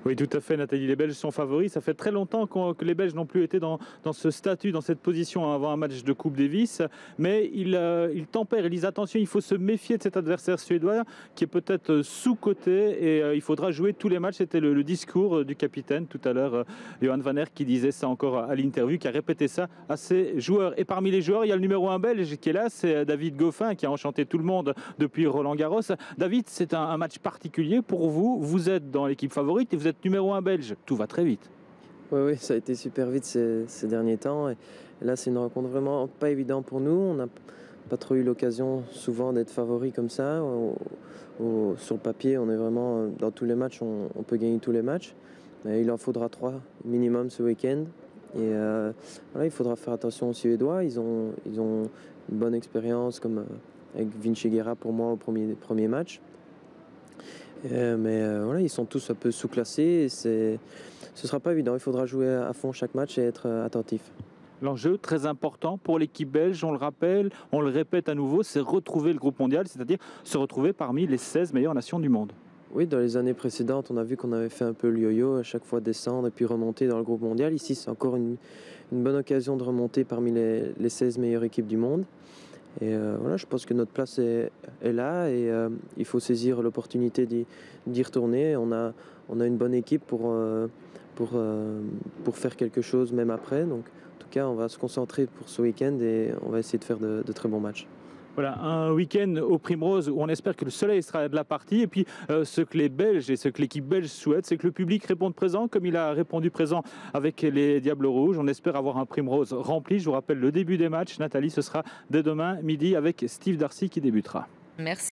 Oui, tout à fait, Nathalie. Les Belges sont favoris. Ça fait très longtemps que les Belges n'ont plus été dans ce statut, dans cette position avant un match de Coupe Davis. Mais ils tempèrent, ils disent attention, il faut se méfier de cet adversaire suédois qui est peut-être sous-coté et il faudra jouer tous les matchs. C'était le discours du capitaine tout à l'heure, Johan van Aert, qui disait ça encore à l'interview, qui a répété ça à ses joueurs. Et parmi les joueurs, il y a le numéro 1 belge qui est là, c'est David Goffin, qui a enchanté tout le monde depuis Roland-Garros. David, c'est un match particulier pour vous. Vous êtes dans l'équipe favorite et vous êtes numéro 1 belge. Tout va très vite. Oui, ça a été super vite ces derniers temps. Et là, c'est une rencontre vraiment pas évidente pour nous. On n'a pas trop eu l'occasion souvent d'être favori comme ça. Sur le papier, on est vraiment dans tous les matchs, on peut gagner tous les matchs. Et il en faudra 3 minimum ce week-end. Et voilà, il faudra faire attention aux Suédois. Ils ont une bonne expérience, comme avec Vinci Guerra pour moi au premier match. Mais voilà, ils sont tous un peu sous-classés. Ce sera pas évident. Il faudra jouer à fond chaque match et être attentif. L'enjeu très important pour l'équipe belge, on le rappelle, on le répète à nouveau, c'est retrouver le groupe mondial, c'est-à-dire se retrouver parmi les 16 meilleures nations du monde. Oui, dans les années précédentes, on a vu qu'on avait fait un peu le yo-yo, à chaque fois descendre et puis remonter dans le groupe mondial. Ici, c'est encore une bonne occasion de remonter parmi les 16 meilleures équipes du monde. Et voilà, je pense que notre place est là et il faut saisir l'opportunité d'y retourner. On a une bonne équipe pour faire quelque chose même après. Donc, en tout cas, on va se concentrer pour ce week-end et on va essayer de faire de très bons matchs. Voilà, un week-end au Primrose où on espère que le soleil sera de la partie. Et puis, ce que les Belges et ce que l'équipe belge souhaite, c'est que le public réponde présent, comme il a répondu présent avec les Diables Rouges. On espère avoir un Primrose rempli. Je vous rappelle le début des matchs. Nathalie, ce sera dès demain midi avec Steve Darcy qui débutera. Merci.